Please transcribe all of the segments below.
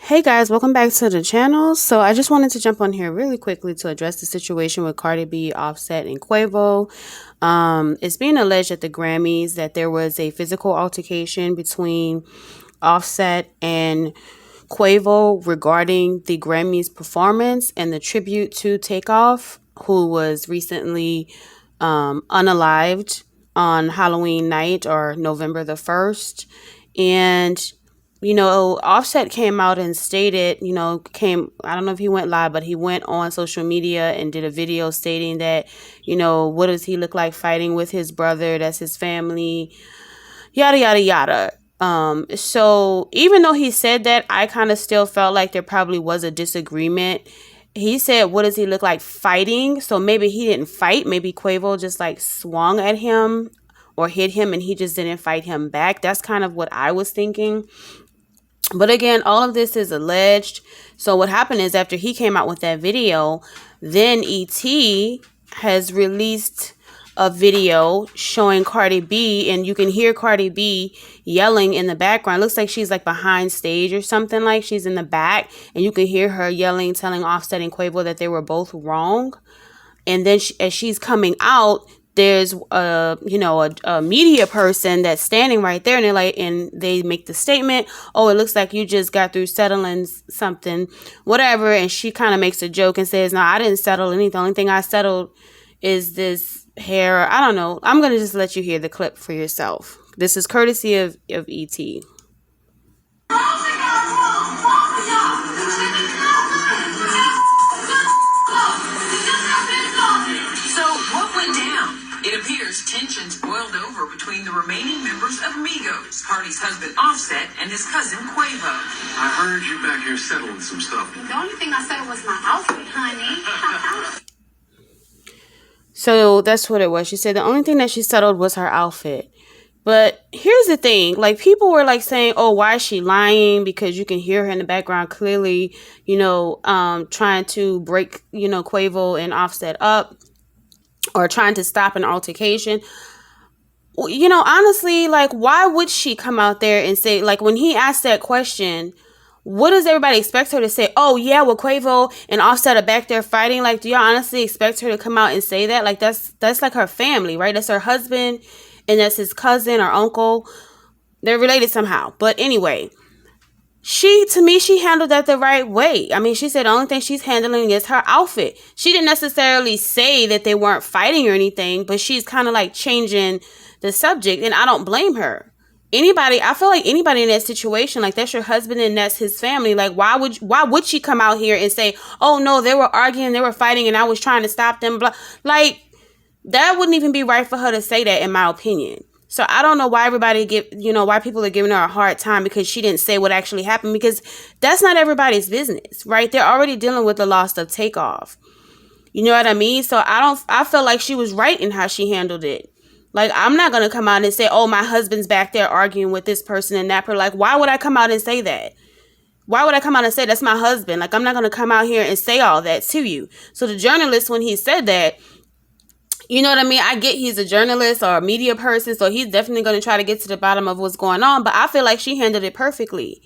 Hey guys, welcome back to the channel. So I just wanted to jump on here really quickly to address the situation with Cardi B, Offset, and Quavo. It's being alleged at the Grammys that there was a physical altercation between Offset and Quavo regarding the Grammys performance and the tribute to Takeoff, who was recently unalived on Halloween night or November the 1st. And Offset came out and stated, I don't know if he went live, but he went on social media and did a video stating that, what does he look like fighting with his brother? That's his family, yada, yada, yada. So even though he said that, I kind of still felt like there probably was a disagreement. He said, what does he look like fighting? So maybe he didn't fight. Maybe Quavo just like swung at him or hit him and he just didn't fight him back. That's kind of what I was thinking. But again, all of this is alleged. So what happened is after he came out with that video, then E.T. has released a video showing Cardi B, and you can hear Cardi B yelling in the background. It looks like she's like behind stage or something, like she's in the back, and you can hear her yelling, telling Offset and Quavo that they were both wrong. And then as she's coming out, there's a media person that's standing right there, and they're like, and they make the statement, oh, it looks like you just got through settling something, whatever. And she kind of makes a joke and says, no, I didn't settle anything. The only thing I settled is this hair. I don't know. I'm going to just let you hear the clip for yourself. This is courtesy of E.T. It appears tensions boiled over between the remaining members of Migos, Cardi's husband Offset and his cousin Quavo. I heard you back here settling some stuff. The only thing I settled was my outfit, honey. So that's what it was. She said the only thing that she settled was her outfit. But here's the thing, like people were like saying, oh, why is she lying? Because you can hear her in the background clearly, trying to break, Quavo and Offset up, or trying to stop an altercation. Honestly, like, why would she come out there and say, like, when he asked that question, what does everybody expect her to say? Oh, yeah, well, Quavo and Offset are back there fighting. Like, do y'all honestly expect her to come out and say that? Like, that's like her family, right? That's her husband, and that's his cousin or uncle. They're related somehow. But anyway, to me, she handled that the right way. I mean, she said the only thing she's handling is her outfit. She didn't necessarily say that they weren't fighting or anything, but she's kind of like changing the subject, and I don't blame her. I feel like anybody in that situation, like that's your husband and that's his family. Like, why would she come out here and say, oh no, they were arguing, they were fighting, and I was trying to stop them? Blah. Like, that wouldn't even be right for her to say that, in my opinion. So I don't know why why people are giving her a hard time because she didn't say what actually happened, because that's not everybody's business, right? They're already dealing with the loss of Takeoff. You know what I mean? So I feel like she was right in how she handled it. Like, I'm not going to come out and say, oh, my husband's back there arguing with this person and that person. Like, why would I come out and say that? Why would I come out and say that's my husband? Like, I'm not going to come out here and say all that to you. So the journalist, when he said that, you know what I mean? I get he's a journalist or a media person, so he's definitely going to try to get to the bottom of what's going on. But I feel like she handled it perfectly.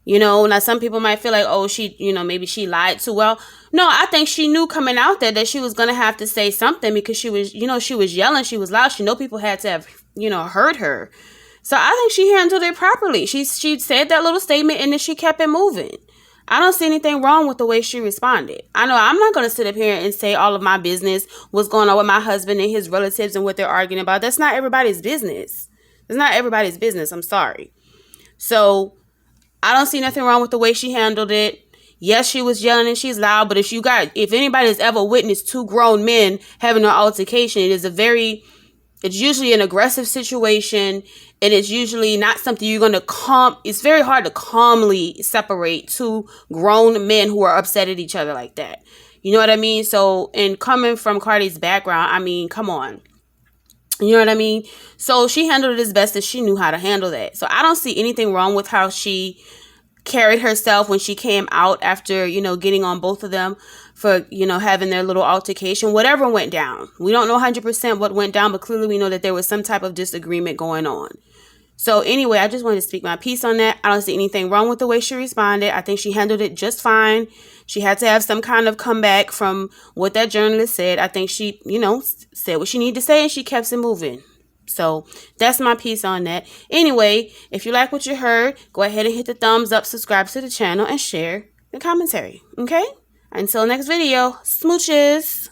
Now some people might feel like, oh, she, maybe she lied too well. No, I think she knew coming out there that she was going to have to say something, because she was, she was yelling, she was loud. She know people had to have, heard her. So I think she handled it properly. She said that little statement and then she kept it moving. I don't see anything wrong with the way she responded. I know I'm not going to sit up here and say all of my business, what's going on with my husband and his relatives and what they're arguing about. That's not everybody's business. It's not everybody's business. I'm sorry. So I don't see nothing wrong with the way she handled it. Yes, she was yelling and she's loud, but if anybody's ever witnessed two grown men having an altercation, it's usually an aggressive situation, and it's usually not something you're going to it's very hard to calmly separate two grown men who are upset at each other like that. You know what I mean? So, and coming from Cardi's background, I mean, come on. You know what I mean? So she handled it as best as she knew how to handle that. So I don't see anything wrong with how she carried herself when she came out after, getting on both of them for, having their little altercation. Whatever went down. We don't know 100% what went down, but clearly we know that there was some type of disagreement going on. So anyway, I just wanted to speak my piece on that. I don't see anything wrong with the way she responded. I think she handled it just fine. She had to have some kind of comeback from what that journalist said. I think she, said what she needed to say and she kept it moving. So that's my piece on that. Anyway, if you like what you heard, go ahead and hit the thumbs up, subscribe to the channel, and share the commentary. Okay? Until next video, smooches.